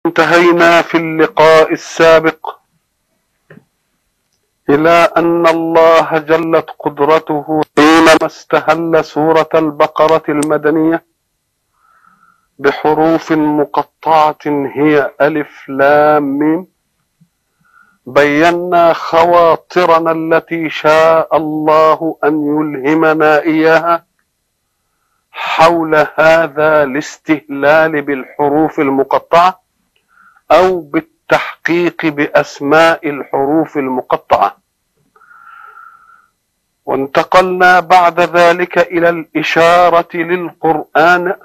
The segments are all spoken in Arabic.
انتهينا في اللقاء السابق إلى أن الله جلت قدرته حينما استهل سورة البقرة المدنية بحروف مقطعة هي ألف لام ميم، بينا خواطرنا التي شاء الله أن يلهمنا إياها حول هذا الاستهلال بالحروف المقطعة أو بالتحقيق بأسماء الحروف المقطعة. وانتقلنا بعد ذلك إلى الإشارة للقرآن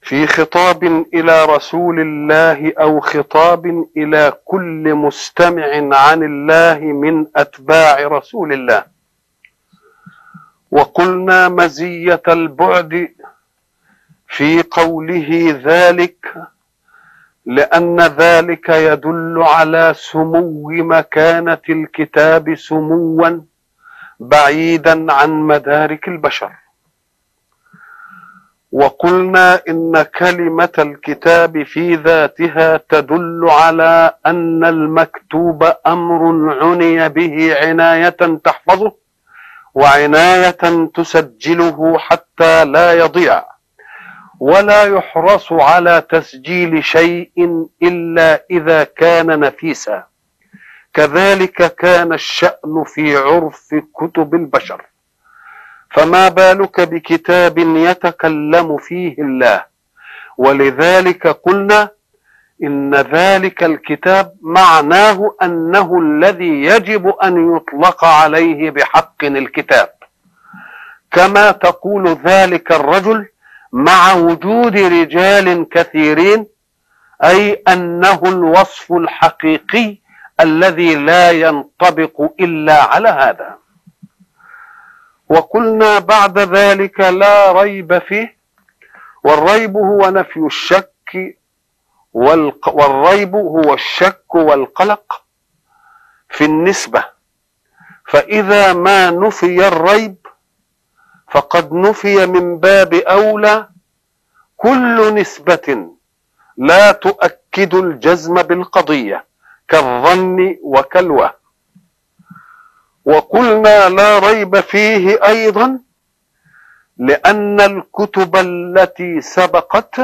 في خطاب إلى رسول الله أو خطاب إلى كل مستمع عن الله من أتباع رسول الله. وقلنا مزية البعد في قوله ذلك لأن ذلك يدل على سمو مكانة الكتاب سموا بعيدا عن مدارك البشر. وقلنا إن كلمة الكتاب في ذاتها تدل على أن المكتوب أمر عني به عناية تحفظه وعناية تسجله حتى لا يضيع، ولا يحرص على تسجيل شيء إلا إذا كان نفيسا. كذلك كان الشأن في عرف كتب البشر، فما بالك بكتاب يتكلم فيه الله. ولذلك قلنا إن ذلك الكتاب معناه أنه الذي يجب أن يطلق عليه بحق الكتاب، كما تقول ذلك الرجل مع وجود رجال كثيرين، أي أنه الوصف الحقيقي الذي لا ينطبق إلا على هذا. وقلنا بعد ذلك لا ريب فيه، والريب هو نفي الشك والريب هو الشك والقلق في النسبة، فإذا ما نفي الريب فقد نفي من باب أولى كل نسبة لا تؤكد الجزم بالقضية كالظن وكالوهم. وقلنا لا ريب فيه أيضا لأن الكتب التي سبقت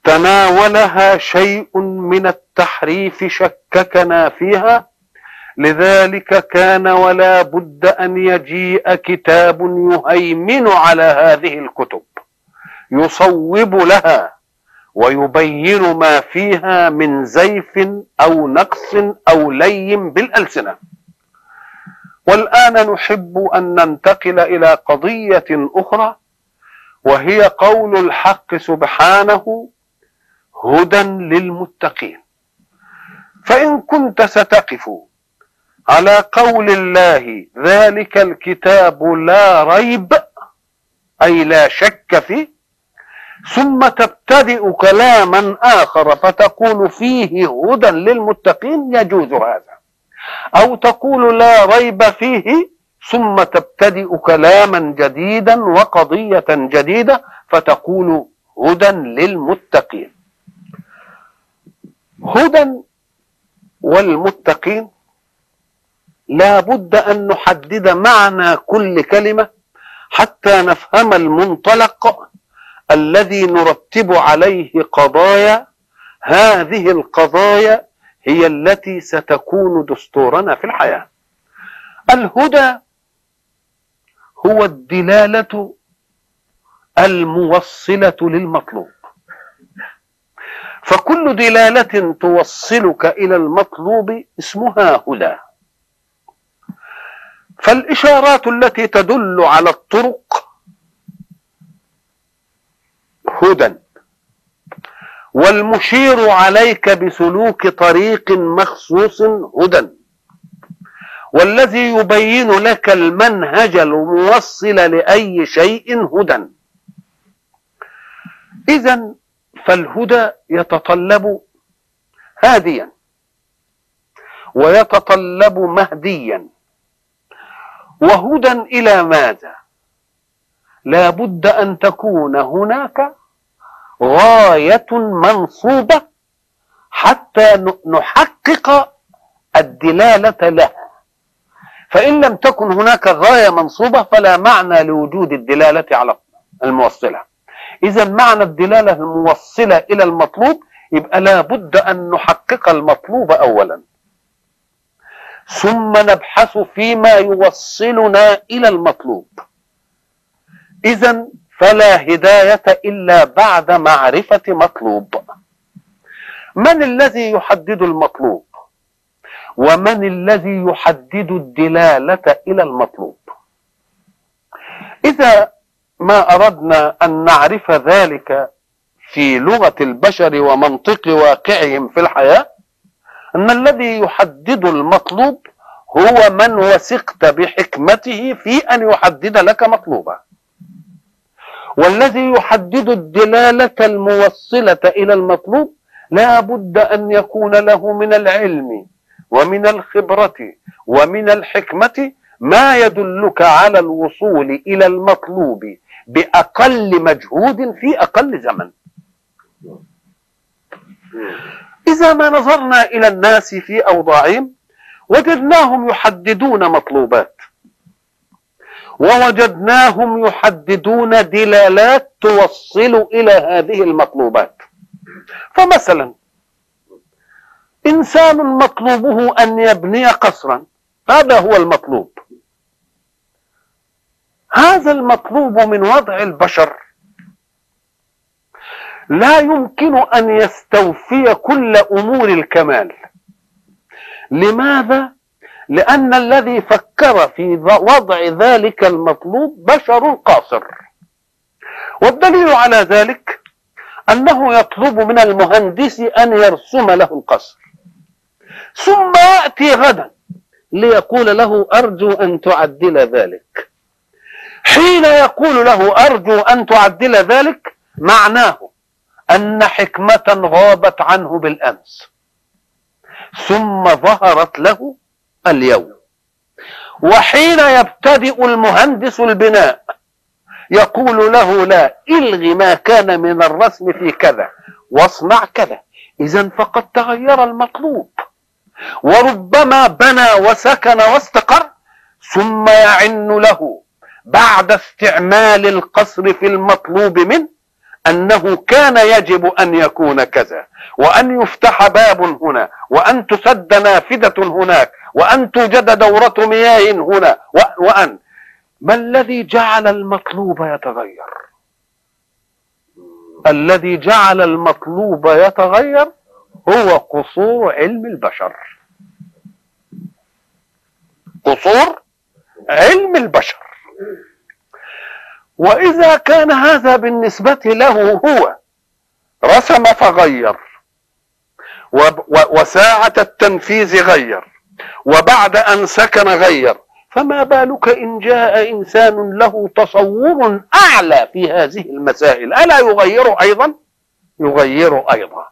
تناولها شيء من التحريف شككنا فيها، لذلك كان ولا بد أن يجيء كتاب يهيمن على هذه الكتب يصوب لها ويبين ما فيها من زيف أو نقص أو لي بالألسنة. والآن نحب أن ننتقل إلى قضية أخرى، وهي قول الحق سبحانه هدى للمتقين. فإن كنت ستقف على قول الله ذلك الكتاب لا ريب أي لا شك فيه، ثم تبتدئ كلاما آخر فتقول فيه هدى للمتقين، يجوز هذا. أو تقول لا ريب فيه ثم تبتدئ كلاما جديدا وقضية جديدة فتقول هدى للمتقين. هدى والمتقين لا بد أن نحدد معنى كل كلمة حتى نفهم المنطلق الذي نرتب عليه قضايا. هذه القضايا هي التي ستكون دستورنا في الحياة. الهدى هو الدلالة الموصلة للمطلوب، فكل دلالة توصلك إلى المطلوب اسمها هدى. فالإشارات التي تدل على الطرق هدى، والمشير عليك بسلوك طريق مخصوص هدى، والذي يبين لك المنهج الموصل لأي شيء هدى. إذن فالهدى يتطلب هاديا ويتطلب مهديا. وهدى إلى ماذا؟ لا بد أن تكون هناك غاية منصوبة حتى نحقق الدلالة لها. فإن لم تكن هناك غاية منصوبة فلا معنى لوجود الدلالة على الموصلة. إذا معنى الدلالة الموصلة إلى المطلوب يبقى لا بد أن نحقق المطلوب أولا، ثم نبحث فيما يوصلنا إلى المطلوب. إذا فلا هداية إلا بعد معرفة مطلوب. من الذي يحدد المطلوب؟ ومن الذي يحدد الدلالة إلى المطلوب؟ إذا ما أردنا أن نعرف ذلك في لغة البشر ومنطق واقعهم في الحياة، أن الذي يحدد المطلوب هو من وثقت بحكمته في أن يحدد لك مطلوبا، والذي يحدد الدلالة الموصلة إلى المطلوب لا بد أن يكون له من العلم ومن الخبرة ومن الحكمة ما يدلك على الوصول إلى المطلوب بأقل مجهود في أقل زمن. إذا ما نظرنا إلى الناس في أوضاعهم وجدناهم يحددون مطلوبات، ووجدناهم يحددون دلالات توصل إلى هذه المطلوبات. فمثلا إنسان مطلوبه أن يبني قصرا، هذا هو المطلوب. هذا المطلوب من وضع البشر لا يمكن أن يستوفي كل أمور الكمال. لماذا؟ لأن الذي فكر في وضع ذلك المطلوب بشر قاصر. والدليل على ذلك أنه يطلب من المهندس أن يرسم له القصر، ثم يأتي غدا ليقول له أرجو أن تعدل ذلك. حين يقول له أرجو أن تعدل ذلك معناه أن حكمة غابت عنه بالأمس ثم ظهرت له اليوم. وحين يبتدئ المهندس البناء يقول له لا، الغي ما كان من الرسم في كذا واصنع كذا. إذن فقد تغير المطلوب، وربما بنى وسكن واستقر ثم يعن له بعد استعمال القصر في المطلوب منه أنه كان يجب أن يكون كذا، وأن يفتح باب هنا، وأن تسد نافذة هناك، وأن توجد دورة مياه هنا، وأن ما الذي جعل المطلوب يتغير؟ الذي جعل المطلوب يتغير هو قصور علم البشر. قصور علم البشر. وإذا كان هذا بالنسبة له هو رسم فغير، وساعة التنفيذ غير، وبعد أن سكن غير، فما بالك إن جاء إنسان له تصور أعلى في هذه المسائل، ألا يغير أيضا؟ يغير أيضا.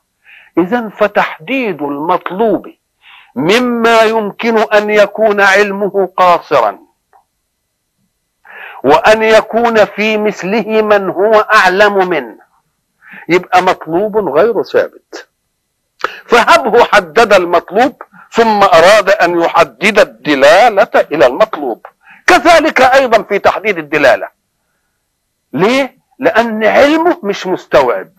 إذن فتحديد المطلوب مما يمكن أن يكون علمه قاصرا، وأن يكون في مثله من هو أعلم منه، يبقى مطلوب غير ثابت. فهبه حدد المطلوب ثم أراد أن يحدد الدلالة إلى المطلوب. كذلك أيضا في تحديد الدلالة. ليه؟ لأن علمه مش مستوعب،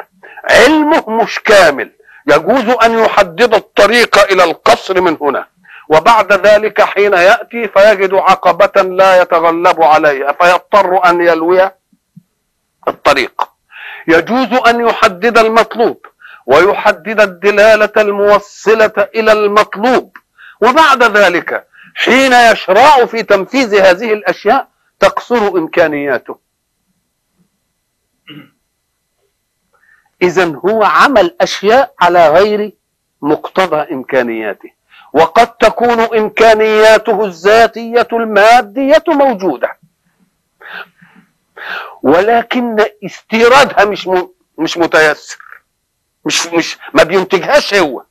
علمه مش كامل. يجوز أن يحدد الطريق إلى القصر من هنا، وبعد ذلك حين يأتي فيجد عقبة لا يتغلب عليها فيضطر أن يلوي الطريق. يجوز أن يحدد المطلوب ويحدد الدلالة الموصلة إلى المطلوب، وبعد ذلك حين يشرع في تنفيذ هذه الأشياء تقصر إمكانياته. إذن هو عمل أشياء على غير مقتضى إمكانياته، وقد تكون إمكانياته الذاتية المادية موجودة، ولكن استيرادها مش متيسر، مش ما بينتجهاش هو.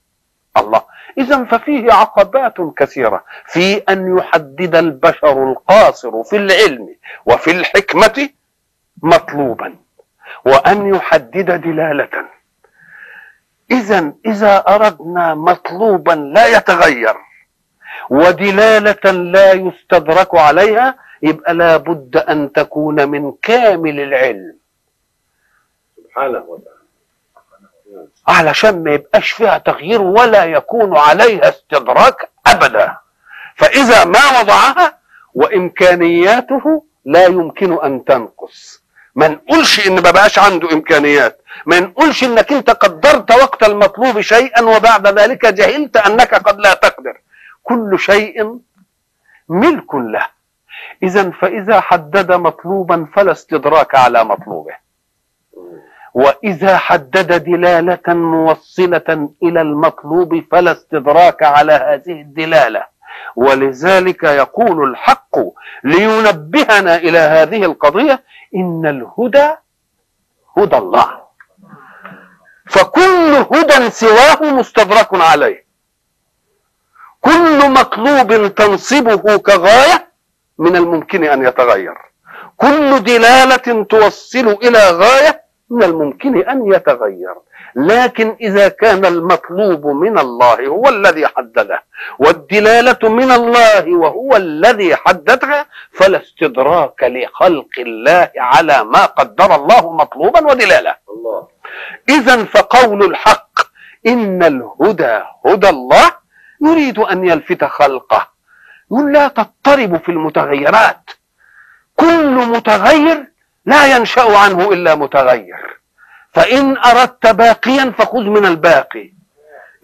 الله. إذن ففيه عقبات كثيرة في أن يحدد البشر القاصر في العلم وفي الحكمة مطلوبا. وأن يحدد دلالة. إذا أردنا مطلوبا لا يتغير ودلالة لا يستدرك عليها، يبقى لا بد أن تكون من كامل العلم سبحانه وتعالى، علشان ما يبقاش فيها تغيير ولا يكون عليها استدراك أبدا. فإذا ما وضعها وإمكانياته لا يمكن أن تنقص، ما نقولش إن ما بقاش عنده إمكانيات، ما نقولش إنك أنت قدرت وقت المطلوب شيئا وبعد ذلك جهلت أنك قد لا تقدر. كل شيء ملك له. فإذا حدد مطلوبا فلا استدراك على مطلوبه، وإذا حدد دلالة موصلة إلى المطلوب فلا استدراك على هذه الدلالة. ولذلك يقول الحق لينبهنا إلى هذه القضية: إن الهدى هدى الله، فكل هدى سواه مستدرك عليه. كل مطلوب تنصبه كغاية من الممكن أن يتغير، كل دلالة توصل إلى غاية من الممكن أن يتغير. لكن إذا كان المطلوب من الله هو الذي حدده والدلالة من الله وهو الذي حددها، فلا استدراك لخلق الله على ما قدر الله مطلوبا ودلالة. فقول الحق إن الهدى هدى الله يريد أن يلفت خلقه، يقول لا تضطرب في المتغيرات، كل متغير لا ينشأ عنه إلا متغير. فإن أردت باقيا فخذ من الباقي،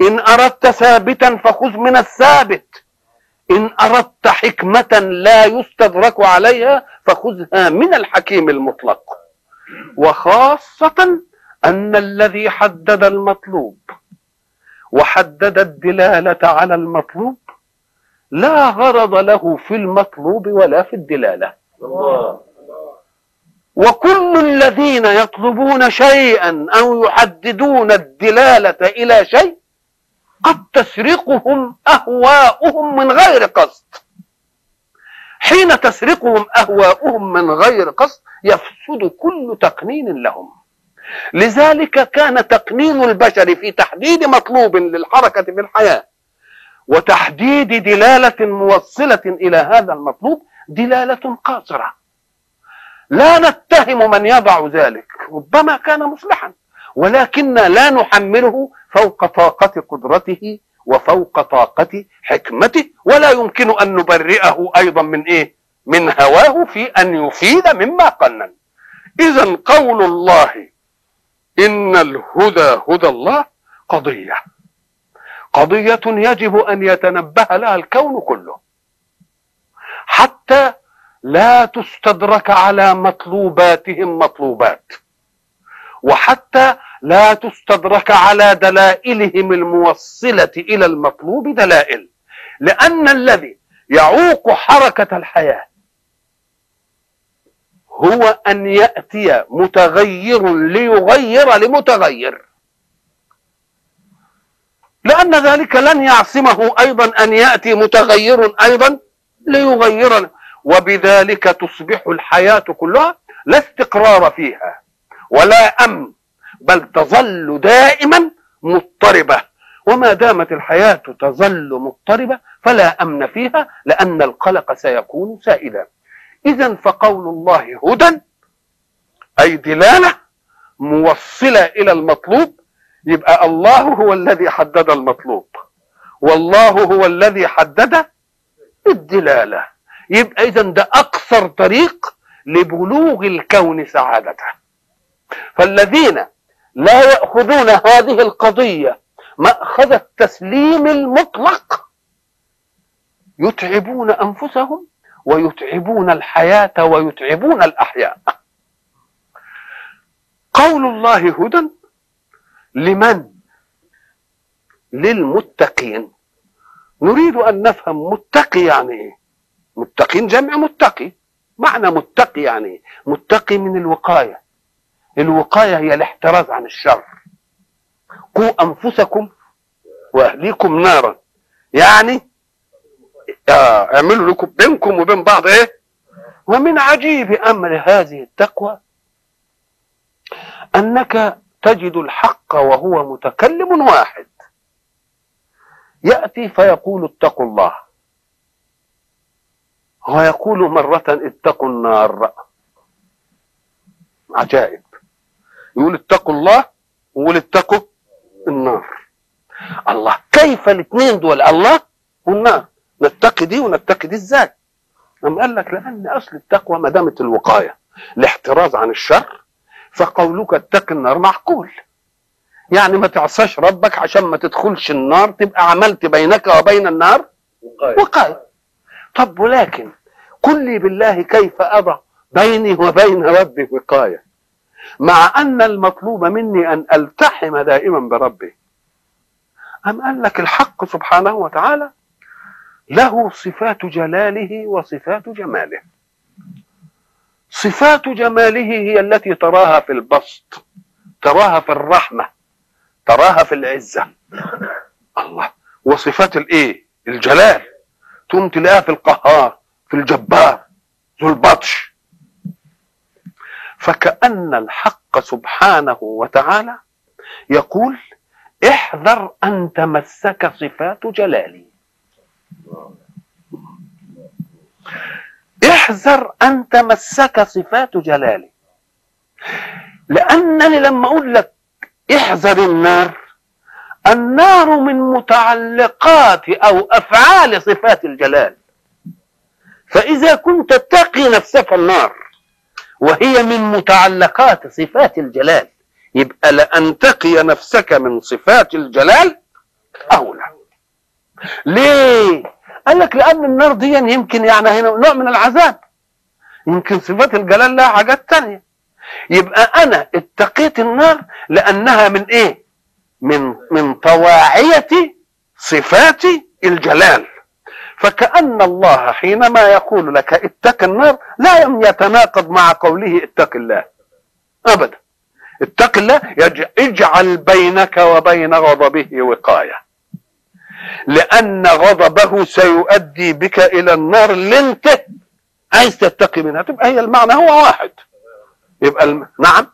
إن أردت ثابتا فخذ من الثابت، إن أردت حكمة لا يستدرك عليها فخذها من الحكيم المطلق. وخاصة أن الذي حدد المطلوب وحدد الدلالة على المطلوب لا غرض له في المطلوب ولا في الدلالة. وكل الذين يطلبون شيئا أو يحددون الدلالة إلى شيء قد تسرقهم أهواؤهم من غير قصد. حين تسرقهم أهواؤهم من غير قصد يفسد كل تقنين لهم. لذلك كان تقنين البشر في تحديد مطلوب للحركة في الحياة وتحديد دلالة موصلة إلى هذا المطلوب دلالة قاصرة. لا نتهم من يضع ذلك، ربما كان مصلحا، ولكن لا نحمله فوق طاقة قدرته وفوق طاقة حكمته، ولا يمكن أن نبرئه أيضا من إيه؟ من هواه في أن يفيد مما قنن. إذن قول الله إن الهدى هدى الله قضية يجب أن يتنبه لها الكون كله، حتى لا تستدرك على مطلوباتهم مطلوبات، وحتى لا تستدرك على دلائلهم الموصلة إلى المطلوب دلائل. لأن الذي يعوق حركة الحياة هو أن يأتي متغير ليغير لمتغير، لأن ذلك لن يعصمه أيضا أن يأتي متغير أيضا ليغير، وبذلك تصبح الحياة كلها لا استقرار فيها ولا أمن، بل تظل دائما مضطربة. وما دامت الحياة تظل مضطربة فلا أمن فيها، لأن القلق سيكون سائدا. إذن فقول الله هدى أي دلالة موصلة إلى المطلوب، يبقى الله هو الذي حدد المطلوب والله هو الذي حدد الدلالة. يبقى إذن ده أقصر طريق لبلوغ الكون سعادته. فالذين لا يأخذون هذه القضية مأخذ التسليم المطلق يتعبون أنفسهم ويتعبون الحياة ويتعبون الأحياء. قول الله هدى لمن؟ للمتقين. نريد أن نفهم متقي يعني إيه؟ متقين جمع متقي. معنى متقي يعني إيه؟ متقي من الوقاية. الوقاية هي الاحتراز عن الشر. قوا أنفسكم وأهليكم نارا، يعني اعملوا لكم بينكم وبين بعض ايه. ومن عجيب أمر هذه التقوى أنك تجد الحق وهو متكلم واحد يأتي فيقول اتقوا الله، ويقول مرة اتقوا النار. عجائب، يقول اتقوا الله ويقول اتقوا النار. الله، كيف الاثنين دول، الله والنار، نتقي دي ونتقي دي ازاي؟ أم قال لك لأن أصل التقوى ما دامت الوقاية الاحتراز عن الشر، فقولك اتق النار معقول، يعني ما تعصاش ربك عشان ما تدخلش النار، تبقى عملت بينك وبين النار وقاية. طب ولكن قل لي بالله كيف أضع بيني وبين ربي وقاية مع أن المطلوب مني أن ألتحم دائما بربي؟ أم قال لك الحق سبحانه وتعالى له صفات جلاله وصفات جماله. صفات جماله هي التي تراها في البسط، تراها في الرحمة، تراها في العزة. الله، وصفات الايه؟ الجلال تقوم تلاقيها في القهار، في الجبار، ذو البطش. فكأن الحق سبحانه وتعالى يقول احذر أن تمسك صفات جلالي، احذر أن تمسك صفات جلالي. لأنني لما أقول لك احذر النار، النار من متعلقات أو أفعال صفات الجلال، فإذا كنت تقي نفسك النار وهي من متعلقات صفات الجلال، يبقى لأن تقي نفسك من صفات الجلال أولى. ليه؟ قال لك لأن النار دي يمكن يعني هنا نوع من العذاب، يمكن صفات الجلال لها حاجات تانية. يبقى أنا اتقيت النار لأنها من إيه؟ من طواعية صفات الجلال. فكأن الله حينما يقول لك اتق النار لا يتناقض مع قوله اتق الله أبدا. اتق الله اجعل بينك وبين غضبه وقاية، لأن غضبه سيؤدي بك إلى النار اللي انت عايز تتقي منها. تبقى هي المعنى هو واحد، يبقى نعم،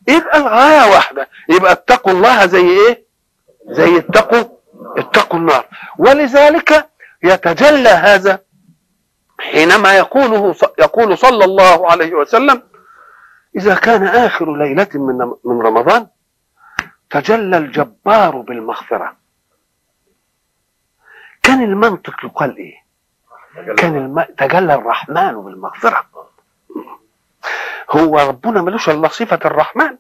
يبقى الغاية واحدة. يبقى اتقوا الله زي ايه؟ زي اتقوا النار. ولذلك يتجلى هذا حينما يقول صلى الله عليه وسلم إذا كان آخر ليلة من رمضان تجلى الجبار بالمغفرة. كان المنطق يقال ايه؟ كان تجلى الرحمن بالمغفرة. هو ربنا ملوش الا صفة الرحمن،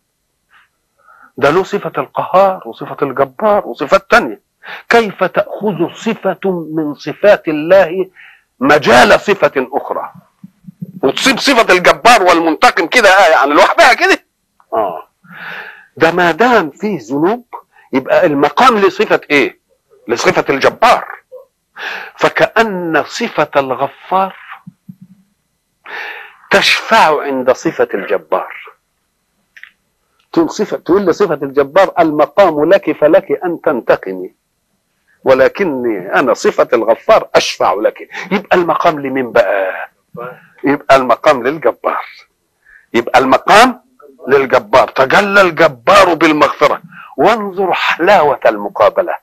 ده له صفة القهار وصفة الجبار وصفات تانية. كيف تأخذ صفة من صفات الله مجال صفة أخرى وتصيب صفة الجبار والمنتقم كده يعني لوحدها كده؟ ده ما دام فيه ذنوب يبقى المقام لصفة ايه؟ لصفة الجبار. فكأن صفة الغفار تشفع عند صفة الجبار. تقول لصفة الجبار المقام لك فلك أن تنتقمي، ولكني أنا صفة الغفار أشفع لك. يبقى المقام لمين بقى؟ يبقى المقام للجبار، يبقى المقام للجبار. تجلى الجبار بالمغفرة. وانظر حلاوة المقابلة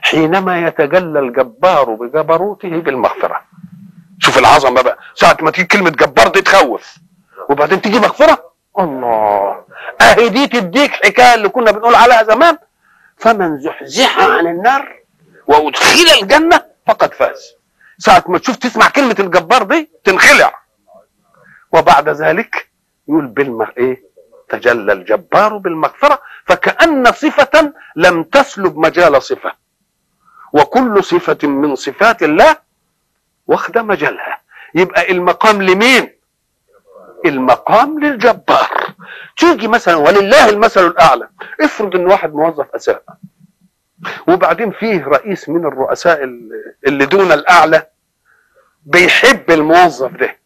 حينما يتجلى الجبار بجبروته بالمغفرة. شوف العظمة بقى، ساعة ما تيجي كلمة جبار دي تخوف، وبعدين تيجي مغفرة. الله، اهي دي تديك حكاية اللي كنا بنقول عليها زمان، فمن زحزح عن النار وادخل الجنة فقد فاز. ساعة ما تشوف تسمع كلمة الجبار دي تنخلع. وبعد ذلك يقول ايه؟ تجلى الجبار بالمغفرة. فكأن صفة لم تسلب مجال صفة، وكل صفة من صفات الله واخد مجالها. يبقى المقام لمين؟ المقام للجبار. تيجي مثلا ولله المثل الأعلى، افرض ان واحد موظف أساء، وبعدين فيه رئيس من الرؤساء اللي دون الأعلى بيحب الموظف ده،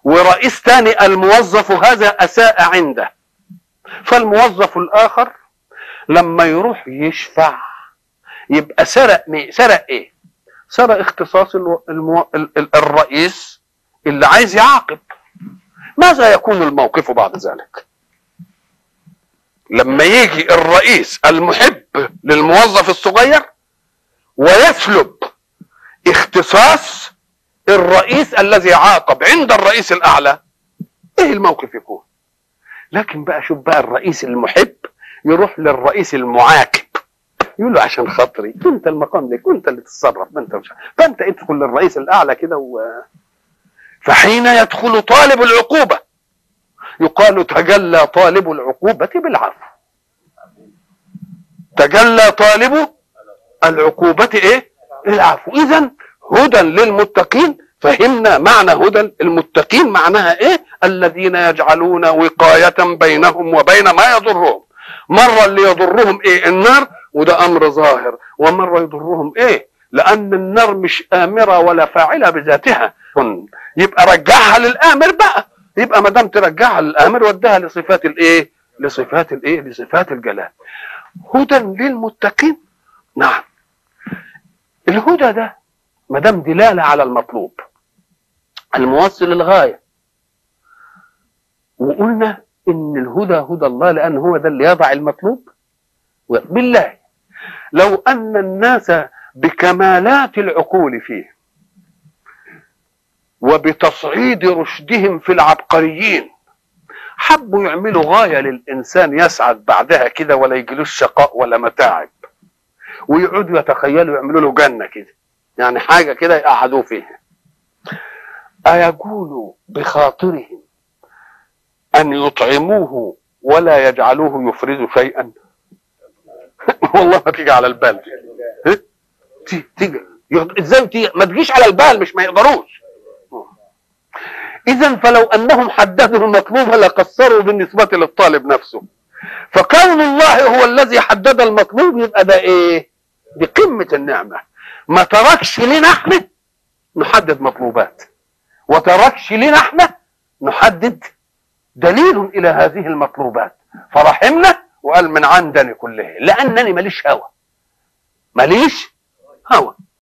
ورئيس تاني الموظف هذا أساء عنده، فالموظف الآخر لما يروح يشفع يبقى سرق ايه؟ سرق اختصاص الرئيس اللي عايز يعاقب. ماذا يكون الموقف بعد ذلك؟ لما يجي الرئيس المحب للموظف الصغير ويسلب اختصاص الرئيس الذي عاقب عند الرئيس الاعلى، ايه الموقف يكون؟ لكن بقى شوف بقى الرئيس المحب يروح للرئيس المعاقب يقول له عشان خاطري انت المقام لك وانت اللي تتصرف، انت مش فانت ادخل للرئيس الاعلى كده فحين يدخل طالب العقوبه يقال تجلى طالب العقوبه بالعفو. تجلى طالب العقوبه ايه؟ العفو. اذا هدى للمتقين، فهمنا معنى هدى المتقين معناها ايه؟ الذين يجعلون وقاية بينهم وبين ما يضرهم. مرة اللي يضرهم ايه؟ النار، وده امر ظاهر، ومرة يضرهم ايه؟ لان النار مش امرة ولا فاعلة بذاتها، يبقى رجعها للامر بقى، يبقى ما دام ترجعها للامر ودها لصفات الايه؟ لصفات الجلال. هدى للمتقين. نعم، الهدى ده ما دام دلاله على المطلوب الموصل للغايه، وقلنا ان الهدى هدى الله لان هو ده اللي يضع المطلوب. بالله لو ان الناس بكمالات العقول فيه وبتصعيد رشدهم في العبقريين حبوا يعملوا غايه للانسان يسعد بعدها كده ولا يجيلوش شقاء ولا متاعب، ويقعدوا يتخيلوا يعملوا له جنه كده، يعني حاجه كده يقعدوا فيها، أيقول بخاطرهم أن يطعموه ولا يجعلوه يفرز شيئا؟ والله ما تيجي على البال تيجي ازاي تيجي؟ ما تجيش على البال، مش ما يقدروش. إذا فلو أنهم حددوا المطلوب لقصروا بالنسبة للطالب نفسه، فكون الله هو الذي حدد المطلوب يبقى ده إيه؟ دي قمة النعمة. ما تركش لنا احنا نحدد مطلوبات، وتركش لنا احنا نحدد دليل الى هذه المطلوبات، فرحمنا وقال من عندني كله، لانني ماليش هوى، ماليش هوى.